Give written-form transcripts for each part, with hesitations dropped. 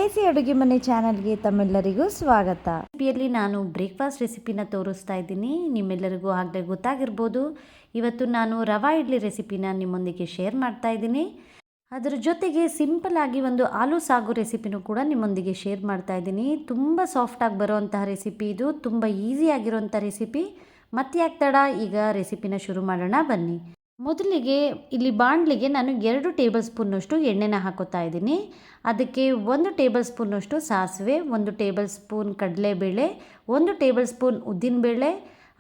Spicy ಅಡುಗೆ ಮನೆ ಚಾನಲ್ಗೆ ತಮ್ಮೆಲ್ಲರಿಗೂ ಸ್ವಾಗತ. ರೆಸಿಪಿಯಲ್ಲಿ ನಾನು ಬ್ರೇಕ್ಫಾಸ್ಟ್ ರೆಸಿಪಿನ ತೋರಿಸ್ತಾ ಇದ್ದೀನಿ. ನಿಮ್ಮೆಲ್ಲರಿಗೂ ಆಗಲೇ ಗೊತ್ತಾಗಿರ್ಬೋದು, ಇವತ್ತು ನಾನು ರವಾ ಇಡ್ಲಿ ರೆಸಿಪಿನ ನಿಮ್ಮೊಂದಿಗೆ ಶೇರ್ ಮಾಡ್ತಾ ಇದ್ದೀನಿ. ಅದರ ಜೊತೆಗೆ ಸಿಂಪಲ್ ಆಗಿ ಒಂದು ಆಲೂ ಸಾಗು ರೆಸಿಪಿನೂ ಕೂಡ ನಿಮ್ಮೊಂದಿಗೆ ಶೇರ್ ಮಾಡ್ತಾ ಇದ್ದೀನಿ. ತುಂಬ ಸಾಫ್ಟಾಗಿ ಬರುವಂತಹ ರೆಸಿಪಿ ಇದು, ತುಂಬ ಈಸಿ ಆಗಿರುವಂಥ ರೆಸಿಪಿ. ಮತ್ತೆ ಯಾಕೆ ತಡ, ಈಗ ರೆಸಿಪಿನ ಶುರು ಮಾಡೋಣ ಬನ್ನಿ. ಮೊದಲಿಗೆ ಇಲ್ಲಿ ಬಾಣಲಿಗೆ ನಾನು 2 ಟೇಬಲ್ ಸ್ಪೂನ್ನಷ್ಟು ಎಣ್ಣೆನ ಹಾಕೋತಾ ಇದ್ದೀನಿ. ಅದಕ್ಕೆ 1 ಟೇಬಲ್ ಸ್ಪೂನ್ನಷ್ಟು ಸಾಸಿವೆ, 1 ಟೇಬಲ್ ಸ್ಪೂನ್ ಕಡಲೆಬೇಳೆ, 1 ಟೇಬಲ್ ಸ್ಪೂನ್ ಉದ್ದಿನಬೇಳೆ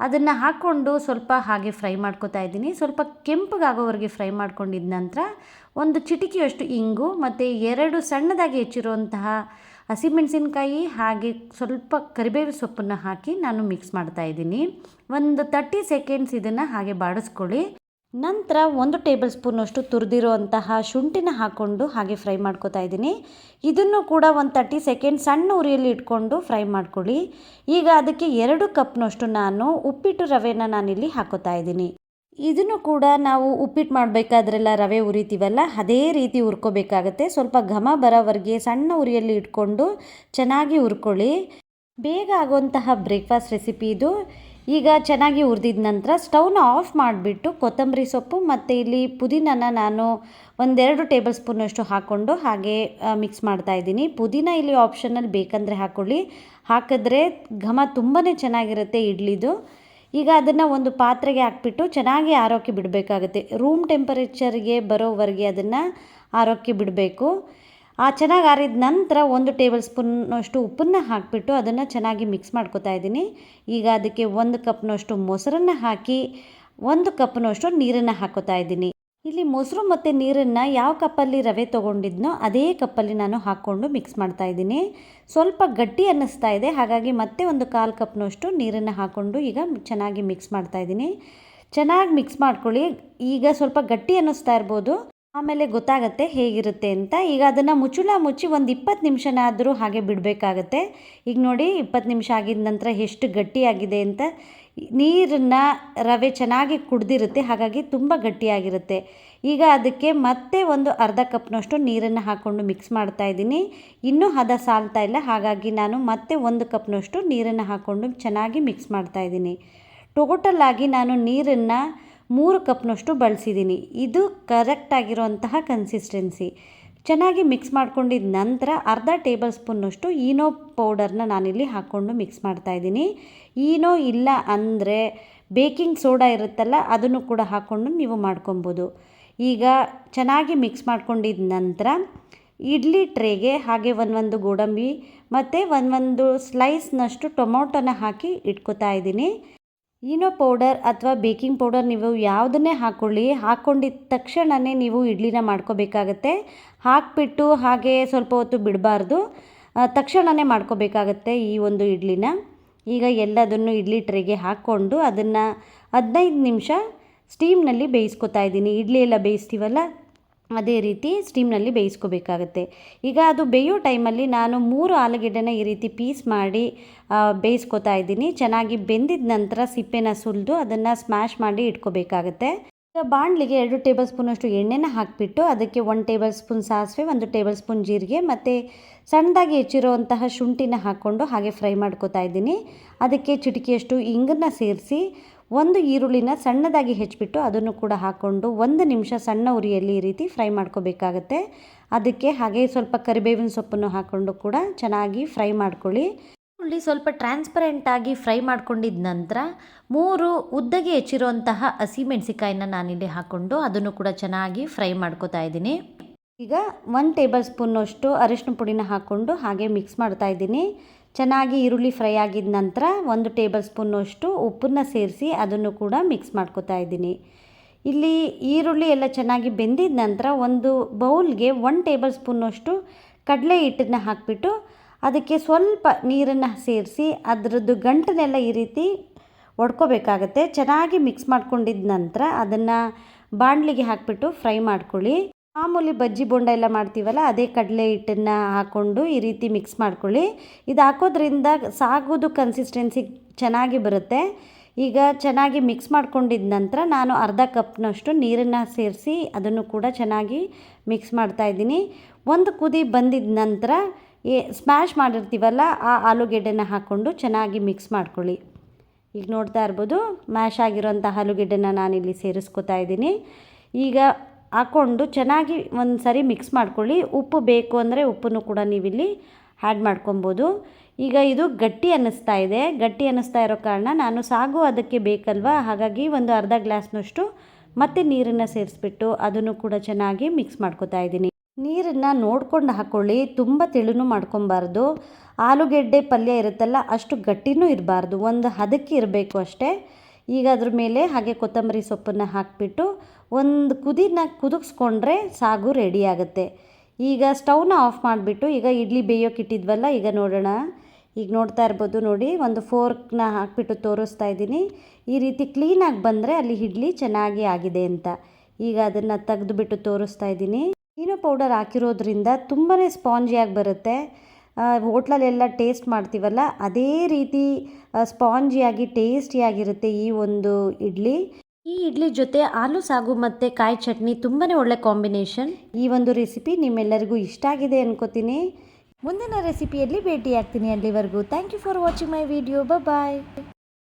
ಅದನ್ನು ಹಾಕ್ಕೊಂಡು ಸ್ವಲ್ಪ ಹಾಗೆ ಫ್ರೈ ಮಾಡ್ಕೋತಾ ಇದ್ದೀನಿ. ಸ್ವಲ್ಪ ಕೆಂಪಗಾಗೋವರೆಗೆ ಫ್ರೈ ಮಾಡ್ಕೊಂಡಿದ್ದ ನಂತರ ಒಂದು ಚಿಟಿಕೆಯಷ್ಟು ಇಂಗು ಮತ್ತು 2 ಸಣ್ಣದಾಗಿ ಹೆಚ್ಚಿರುವಂತಹ ಹಸಿಮೆಣಸಿನ್ಕಾಯಿ ಹಾಗೆ ಸ್ವಲ್ಪ ಕರಿಬೇವು ಸೊಪ್ಪನ್ನು ಹಾಕಿ ನಾನು ಮಿಕ್ಸ್ ಮಾಡ್ತಾ ಇದ್ದೀನಿ. ಒಂದು 30 ಸೆಕೆಂಡ್ಸ್ ಇದನ್ನು ಹಾಗೆ ಬಾಡಿಸ್ಕೊಳ್ಳಿ. ನಂತರ 1 ಟೇಬಲ್ ಸ್ಪೂನಷ್ಟು ತುರಿದಿರುವಂತಹ ಶುಂಠಿನ ಹಾಕ್ಕೊಂಡು ಹಾಗೆ ಫ್ರೈ ಮಾಡ್ಕೋತಾ ಇದ್ದೀನಿ. ಇದನ್ನು ಕೂಡ ಒಂದು 30 ಸೆಕೆಂಡ್ ಸಣ್ಣ ಉರಿಯಲ್ಲಿ ಇಟ್ಕೊಂಡು ಫ್ರೈ ಮಾಡ್ಕೊಳ್ಳಿ. ಈಗ ಅದಕ್ಕೆ 2 ಕಪ್ನಷ್ಟು ನಾನು ಉಪ್ಪಿಟ್ಟು ರವೆನ ನಾನಿಲ್ಲಿ ಹಾಕೋತಾ ಇದ್ದೀನಿ. ಇದನ್ನು ಕೂಡ ನಾವು ಉಪ್ಪಿಟ್ಟು ಮಾಡಬೇಕಾದ್ರೆಲ್ಲ ರವೆ ಉರಿತೀವಲ್ಲ, ಅದೇ ರೀತಿ ಹುರ್ಕೋಬೇಕಾಗತ್ತೆ. ಸ್ವಲ್ಪ ಘಮ ಬರೋವರೆಗೆ ಸಣ್ಣ ಉರಿಯಲ್ಲಿ ಇಟ್ಕೊಂಡು ಚೆನ್ನಾಗಿ ಹುರ್ಕೊಳ್ಳಿ. ಬೇಗ ಆಗುವಂತಹ ಬ್ರೇಕ್ಫಾಸ್ಟ್ ರೆಸಿಪಿ ಇದು. ಈಗ ಚೆನ್ನಾಗಿ ಹುರಿದಿದ ನಂತರ ಸ್ಟವ್ನ ಆಫ್ ಮಾಡಿಬಿಟ್ಟು ಕೊತ್ತಂಬರಿ ಸೊಪ್ಪು ಮತ್ತು ಇಲ್ಲಿ ಪುದೀನನ ನಾನು 1-2 ಟೇಬಲ್ ಸ್ಪೂನಷ್ಟು ಹಾಕ್ಕೊಂಡು ಹಾಗೆ ಮಿಕ್ಸ್ ಮಾಡ್ತಾ ಇದ್ದೀನಿ. ಪುದೀನ ಇಲ್ಲಿ ಆಪ್ಷನಲ್, ಬೇಕಂದರೆ ಹಾಕ್ಕೊಳ್ಳಿ, ಹಾಕಿದ್ರೆ ಘಮ ತುಂಬಾ ಚೆನ್ನಾಗಿರುತ್ತೆ ಇಡ್ಲಿದು. ಈಗ ಅದನ್ನು ಒಂದು ಪಾತ್ರೆಗೆ ಹಾಕ್ಬಿಟ್ಟು ಚೆನ್ನಾಗಿ ಆರೋಕ್ಕೆ ಬಿಡಬೇಕಾಗುತ್ತೆ. ರೂಮ್ ಟೆಂಪರೇಚರ್ಗೆ ಬರೋವರೆಗೆ ಅದನ್ನು ಆರೋಕ್ಕೆ ಬಿಡಬೇಕು. ಚೆನ್ನಾಗಿ ಆರಿದ ನಂತರ 1 ಟೇಬಲ್ ಸ್ಪೂನಷ್ಟು ಉಪ್ಪನ್ನು ಹಾಕಿಬಿಟ್ಟು ಅದನ್ನು ಚೆನ್ನಾಗಿ ಮಿಕ್ಸ್ ಮಾಡ್ಕೋತಾ ಇದ್ದೀನಿ. ಈಗ ಅದಕ್ಕೆ 1 ಕಪ್ನಷ್ಟು ಮೊಸರನ್ನು ಹಾಕಿ 1 ಕಪ್ನಷ್ಟು ನೀರನ್ನು ಹಾಕೋತಾ ಇದ್ದೀನಿ. ಇಲ್ಲಿ ಮೊಸರು ಮತ್ತು ನೀರನ್ನು ಯಾವ ಕಪ್ಪಲ್ಲಿ ರವೆ ತೊಗೊಂಡಿದ್ನೋ ಅದೇ ಕಪ್ಪಲ್ಲಿ ನಾನು ಹಾಕ್ಕೊಂಡು ಮಿಕ್ಸ್ ಮಾಡ್ತಾ ಇದ್ದೀನಿ. ಸ್ವಲ್ಪ ಗಟ್ಟಿ ಅನ್ನಿಸ್ತಾ ಇದೆ, ಹಾಗಾಗಿ ಮತ್ತೆ ಒಂದು 1/4 ಕಪ್ನಷ್ಟು ನೀರನ್ನು ಹಾಕ್ಕೊಂಡು ಈಗ ಚೆನ್ನಾಗಿ ಮಿಕ್ಸ್ ಮಾಡ್ತಾ ಇದ್ದೀನಿ. ಚೆನ್ನಾಗಿ ಮಿಕ್ಸ್ ಮಾಡ್ಕೊಳ್ಳಿ. ಈಗ ಸ್ವಲ್ಪ ಗಟ್ಟಿ ಅನ್ನಿಸ್ತಾ ಇರ್ಬೋದು, ಆಮೇಲೆ ಗೊತ್ತಾಗುತ್ತೆ ಹೇಗಿರುತ್ತೆ ಅಂತ. ಈಗ ಅದನ್ನು ಮುಚ್ಚಳ ಮುಚ್ಚಿ ಒಂದು 20 ನಿಮಿಷನಾದರೂ ಹಾಗೆ ಬಿಡಬೇಕಾಗತ್ತೆ. ಈಗ ನೋಡಿ 20 ನಿಮಿಷ ಆಗಿದ ನಂತರ ಎಷ್ಟು ಗಟ್ಟಿಯಾಗಿದೆ ಅಂತ. ನೀರನ್ನು ರವೆ ಚೆನ್ನಾಗಿ ಕುಡ್ದಿರುತ್ತೆ, ಹಾಗಾಗಿ ತುಂಬ ಗಟ್ಟಿಯಾಗಿರುತ್ತೆ. ಈಗ ಅದಕ್ಕೆ ಮತ್ತೆ ಒಂದು ಅರ್ಧ ಕಪ್ನಷ್ಟು ನೀರನ್ನು ಹಾಕ್ಕೊಂಡು ಮಿಕ್ಸ್ ಮಾಡ್ತಾ ಇದ್ದೀನಿ. ಇನ್ನೂ ಹದ ಸಾಲ್ತಾ ಇಲ್ಲ, ಹಾಗಾಗಿ ನಾನು ಮತ್ತೆ 1 ಕಪ್ನಷ್ಟು ನೀರನ್ನು ಹಾಕ್ಕೊಂಡು ಚೆನ್ನಾಗಿ ಮಿಕ್ಸ್ ಮಾಡ್ತಾ ಇದ್ದೀನಿ. ಟೋಟಲ್ ಆಗಿ ನಾನು ನೀರನ್ನು 3 ಕಪ್ನಷ್ಟು ಬಳಸಿದ್ದೀನಿ. ಇದು ಕರೆಕ್ಟಾಗಿರುವಂತಹ ಕನ್ಸಿಸ್ಟೆನ್ಸಿ. ಚೆನ್ನಾಗಿ ಮಿಕ್ಸ್ ಮಾಡ್ಕೊಂಡಿದ್ದ ನಂತರ ಅರ್ಧ ಟೇಬಲ್ ಸ್ಪೂನ್ನಷ್ಟು ಈನೋ ಪೌಡರ್ನ ನಾನಿಲ್ಲಿ ಹಾಕ್ಕೊಂಡು ಮಿಕ್ಸ್ ಮಾಡ್ತಾಯಿದ್ದೀನಿ. ಈನೋ ಇಲ್ಲ ಅಂದರೆ ಬೇಕಿಂಗ್ ಸೋಡಾ ಇರುತ್ತಲ್ಲ, ಅದನ್ನು ಕೂಡ ಹಾಕ್ಕೊಂಡು ನೀವು ಮಾಡ್ಕೊಬೋದು. ಈಗ ಚೆನ್ನಾಗಿ ಮಿಕ್ಸ್ ಮಾಡ್ಕೊಂಡಿದ್ದ ನಂತರ ಇಡ್ಲಿ ಟ್ರೇಗೆ ಹಾಗೆ ಒಂದು ಗೋಡಂಬಿ ಮತ್ತು ಒಂದು ಸ್ಲೈಸ್ನಷ್ಟು ಟೊಮೊಟೊನ ಹಾಕಿ ಇಟ್ಕೋತಾ ಇದ್ದೀನಿ. ಈನೋ ಪೌಡರ್ ಅಥವಾ ಬೇಕಿಂಗ್ ಪೌಡರ್ ನೀವು ಯಾವುದನ್ನೇ ಹಾಕ್ಕೊಳ್ಳಿ, ಹಾಕ್ಕೊಂಡಿದ್ದ ತಕ್ಷಣವೇ ನೀವು ಇಡ್ಲಿನ ಮಾಡ್ಕೋಬೇಕಾಗತ್ತೆ. ಹಾಕಿಬಿಟ್ಟು ಹಾಗೆ ಸ್ವಲ್ಪ ಹೊತ್ತು ಬಿಡಬಾರ್ದು, ತಕ್ಷಣವೇ ಮಾಡ್ಕೋಬೇಕಾಗತ್ತೆ ಈ ಒಂದು ಇಡ್ಲಿನ. ಈಗ ಎಲ್ಲದನ್ನು ಇಡ್ಲಿ ಟ್ರೇಗೆ ಹಾಕ್ಕೊಂಡು ಅದನ್ನು 15 ನಿಮಿಷ ಸ್ಟೀಮ್ನಲ್ಲಿ ಬೇಯಿಸ್ಕೊತಾ ಇದ್ದೀನಿ. ಇಡ್ಲಿ ಎಲ್ಲ ಬೇಯಿಸ್ತೀವಲ್ಲ ಅದೇ ರೀತಿ ಸ್ಟೀಮ್ನಲ್ಲಿ ಬೇಯಿಸ್ಕೋಬೇಕಾಗತ್ತೆ. ಈಗ ಅದು ಬೇಯೋ ಟೈಮಲ್ಲಿ ನಾನು 3 ಆಲೂಗೆಡ್ಡೆನ ಈ ರೀತಿ ಪೀಸ್ ಮಾಡಿ ಬೇಯಿಸ್ಕೊತಾ ಇದ್ದೀನಿ. ಚೆನ್ನಾಗಿ ಬೆಂದಿದ ನಂತರ ಸಿಪ್ಪೆನ ಸುಲಿದು ಅದನ್ನು ಸ್ಮ್ಯಾಶ್ ಮಾಡಿ ಇಟ್ಕೋಬೇಕಾಗತ್ತೆ. ಈಗ ಬಾಣಲಿಗೆ 2 ಟೇಬಲ್ ಸ್ಪೂನಷ್ಟು ಎಣ್ಣೆನ ಹಾಕಿಬಿಟ್ಟು ಅದಕ್ಕೆ 1 ಟೇಬಲ್ ಸ್ಪೂನ್ ಸಾಸಿವೆ, 1 ಟೇಬಲ್ ಸ್ಪೂನ್ ಜೀರಿಗೆ ಮತ್ತು ಸಣ್ಣದಾಗಿ ಹೆಚ್ಚಿರುವಂತಹ ಶುಂಠಿನ ಹಾಕ್ಕೊಂಡು ಹಾಗೆ ಫ್ರೈ ಮಾಡ್ಕೋತಾ ಇದ್ದೀನಿ. ಅದಕ್ಕೆ ಚಿಟಿಕೆಯಷ್ಟು ಇಂಗನ್ನು ಸೇರಿಸಿ 1 ಈರುಳ್ಳಿನ ಸಣ್ಣದಾಗಿ ಹೆಚ್ಚಿಬಿಟ್ಟು ಅದನ್ನು ಕೂಡ ಹಾಕ್ಕೊಂಡು 1 ನಿಮಿಷ ಸಣ್ಣ ಉರಿಯಲ್ಲಿ ಈ ರೀತಿ ಫ್ರೈ ಮಾಡ್ಕೋಬೇಕಾಗತ್ತೆ. ಅದಕ್ಕೆ ಹಾಗೆ ಸ್ವಲ್ಪ ಕರಿಬೇವಿನ ಸೊಪ್ಪನ್ನು ಹಾಕ್ಕೊಂಡು ಕೂಡ ಚೆನ್ನಾಗಿ ಫ್ರೈ ಮಾಡ್ಕೊಳ್ಳಿ. ಈರುಳ್ಳಿ ಸ್ವಲ್ಪ ಟ್ರಾನ್ಸ್ಪರೆಂಟಾಗಿ ಫ್ರೈ ಮಾಡ್ಕೊಂಡಿದ್ದ ನಂತರ 3 ಉದ್ದಗೆ ಹೆಚ್ಚಿರುವಂತಹ ಹಸಿಮೆಣಸಿಕಾಯಿನ ನಾನಿಲ್ಲಿ ಹಾಕ್ಕೊಂಡು ಅದನ್ನು ಕೂಡ ಚೆನ್ನಾಗಿ ಫ್ರೈ ಮಾಡ್ಕೋತಾ ಇದ್ದೀನಿ. ಈಗ 1 ಟೇಬಲ್ ಸ್ಪೂನ್ನಷ್ಟು ಅರಿಶಿನ ಪುಡಿನ ಹಾಕ್ಕೊಂಡು ಹಾಗೆ ಮಿಕ್ಸ್ ಮಾಡ್ತಾ ಇದ್ದೀನಿ. ಚೆನ್ನಾಗಿ ಈರುಳ್ಳಿ ಫ್ರೈ ಆಗಿದ ನಂತರ 1 ಟೇಬಲ್ ಸ್ಪೂನ್ನಷ್ಟು ಉಪ್ಪನ್ನು ಸೇರಿಸಿ ಅದನ್ನು ಕೂಡ ಮಿಕ್ಸ್ ಮಾಡ್ಕೋತಾ ಇದ್ದೀನಿ. ಇಲ್ಲಿ ಈರುಳ್ಳಿ ಎಲ್ಲ ಚೆನ್ನಾಗಿ ಬೆಂದಿದ ನಂತರ ಒಂದು ಬೌಲ್ಗೆ 1 ಟೇಬಲ್ ಸ್ಪೂನ್ನಷ್ಟು ಕಡಲೆ ಹಿಟ್ಟನ್ನು ಹಾಕಿಬಿಟ್ಟು ಅದಕ್ಕೆ ಸ್ವಲ್ಪ ನೀರನ್ನು ಸೇರಿಸಿ ಅದರದ್ದು ಗಂಟನ್ನೆಲ್ಲ ಈ ರೀತಿ ಒಡ್ಕೋಬೇಕಾಗತ್ತೆ. ಚೆನ್ನಾಗಿ ಮಿಕ್ಸ್ ಮಾಡ್ಕೊಂಡಿದ್ದ ನಂತರ ಅದನ್ನು ಬಾಣಲಿಗೆ ಹಾಕಿಬಿಟ್ಟು ಫ್ರೈ ಮಾಡ್ಕೊಳ್ಳಿ. ಮಾಮೂಲಿ ಬಜ್ಜಿ ಬೋಂಡ ಎಲ್ಲ ಮಾಡ್ತೀವಲ್ಲ ಅದೇ ಕಡಲೆ ಹಿಟ್ಟನ್ನು ಹಾಕ್ಕೊಂಡು ಈ ರೀತಿ ಮಿಕ್ಸ್ ಮಾಡ್ಕೊಳ್ಳಿ. ಇದು ಹಾಕೋದ್ರಿಂದ ಸಾಗೋದು ಕನ್ಸಿಸ್ಟೆನ್ಸಿ ಚೆನ್ನಾಗಿ ಬರುತ್ತೆ. ಈಗ ಚೆನ್ನಾಗಿ ಮಿಕ್ಸ್ ಮಾಡ್ಕೊಂಡಿದ್ದ ನಂತರ ನಾನು ಅರ್ಧ ಕಪ್ನಷ್ಟು ನೀರನ್ನು ಸೇರಿಸಿ ಅದನ್ನು ಕೂಡ ಚೆನ್ನಾಗಿ ಮಿಕ್ಸ್ ಮಾಡ್ತಾಯಿದ್ದೀನಿ. ಒಂದು ಕುದಿ ಬಂದಿದ್ದ ನಂತರ ಸ್ಮ್ಯಾಶ್ ಮಾಡಿರ್ತೀವಲ್ಲ ಆ ಆಲೂಗೆಡ್ಡೆನ ಹಾಕ್ಕೊಂಡು ಚೆನ್ನಾಗಿ ಮಿಕ್ಸ್ ಮಾಡ್ಕೊಳ್ಳಿ. ಈಗ ನೋಡ್ತಾ ಇರ್ಬೋದು ಮ್ಯಾಶ್ ಆಗಿರೋಂಥ ಆಲೂಗೆಡ್ಡೆನ ನಾನಿಲ್ಲಿ ಸೇರಿಸ್ಕೊತಾ ಇದ್ದೀನಿ. ಈಗ ಹಾಕ್ಕೊಂಡು ಚೆನ್ನಾಗಿ ಒಂದು ಸರಿ ಮಿಕ್ಸ್ ಮಾಡ್ಕೊಳ್ಳಿ. ಉಪ್ಪು ಬೇಕು ಅಂದರೆ ಉಪ್ಪನ್ನು ಕೂಡ ನೀವಿಲ್ಲಿ ಆ್ಯಡ್ ಮಾಡ್ಕೊಬೋದು. ಈಗ ಇದು ಗಟ್ಟಿ ಅನ್ನಿಸ್ತಾ ಇರೋ ಕಾರಣ ನಾನು ಸಾಗು ಅದಕ್ಕೆ ಬೇಕಲ್ವ, ಹಾಗಾಗಿ ಒಂದು ಅರ್ಧ ಗ್ಲಾಸ್ನಷ್ಟು ಮತ್ತೆ ನೀರನ್ನು ಸೇರಿಸ್ಬಿಟ್ಟು ಅದನ್ನು ಕೂಡ ಚೆನ್ನಾಗಿ ಮಿಕ್ಸ್ ಮಾಡ್ಕೊತಾ ಇದ್ದೀನಿ. ನೀರನ್ನು ನೋಡ್ಕೊಂಡು ಹಾಕ್ಕೊಳ್ಳಿ, ತುಂಬ ತೆಳುನೂ ಮಾಡ್ಕೊಬಾರ್ದು. ಆಲೂಗೆಡ್ಡೆ ಪಲ್ಯ ಇರುತ್ತಲ್ಲ ಅಷ್ಟು ಗಟ್ಟಿನೂ ಇರಬಾರ್ದು, ಒಂದು ಹದಕ್ಕೆ ಇರಬೇಕು ಅಷ್ಟೇ. ಈಗ ಅದ್ರ ಮೇಲೆ ಹಾಗೆ ಕೊತ್ತಂಬರಿ ಸೊಪ್ಪನ್ನು ಹಾಕಿಬಿಟ್ಟು ಒಂದು ಕುದಿಸ್ಕೊಂಡ್ರೆ ಸಾಗು ರೆಡಿ ಆಗುತ್ತೆ. ಈಗ ಸ್ಟವ್ನ ಆಫ್ ಮಾಡಿಬಿಟ್ಟು ಈಗ ಇಡ್ಲಿ ಬೇಯೋಕೆ ಇಟ್ಟಿದ್ವಲ್ಲ, ಈಗ ನೋಡೋಣ. ಈಗ ನೋಡ್ತಾ ಇರ್ಬೋದು ನೋಡಿ, ಒಂದು ಫೋರ್ಕ್ನ ಹಾಕಿಬಿಟ್ಟು ತೋರಿಸ್ತಾ ಇದ್ದೀನಿ. ಈ ರೀತಿ ಕ್ಲೀನಾಗಿ ಬಂದರೆ ಅಲ್ಲಿ ಇಡ್ಲಿ ಚೆನ್ನಾಗಿ ಆಗಿದೆ ಅಂತ. ಈಗ ಅದನ್ನು ತೆಗೆದುಬಿಟ್ಟು ತೋರಿಸ್ತಾ ಇದ್ದೀನಿ. ಈನೋ ಪೌಡರ್ ಹಾಕಿರೋದ್ರಿಂದ ತುಂಬಾ ಸ್ಪಾಂಜಿಯಾಗಿ ಬರುತ್ತೆ. ಹೋಟ್ಲಲ್ಲೆಲ್ಲ ಟೇಸ್ಟ್ ಮಾಡ್ತೀವಲ್ಲ ಅದೇ ರೀತಿ ಸ್ಪಾಂಜಿಯಾಗಿ ಟೇಸ್ಟಿಯಾಗಿರುತ್ತೆ ಈ ಒಂದು ಇಡ್ಲಿ. ಈ ಇಡ್ಲಿ ಜೊತೆ ಆಲೂ ಸಾಗು ಮತ್ತು ಕಾಯಿ ಚಟ್ನಿ ತುಂಬಾ ಒಳ್ಳೆ ಕಾಂಬಿನೇಷನ್. ಈ ಒಂದು ರೆಸಿಪಿ ನಿಮ್ಮೆಲ್ಲರಿಗೂ ಇಷ್ಟ ಆಗಿದೆ ಅನ್ಕೋತೀನಿ. ಮುಂದಿನ ರೆಸಿಪಿಯಲ್ಲಿ ಭೇಟಿಯಾಗ್ತೀನಿ. ಅಲ್ಲಿವರೆಗೂ thank you for watching my video. Bye.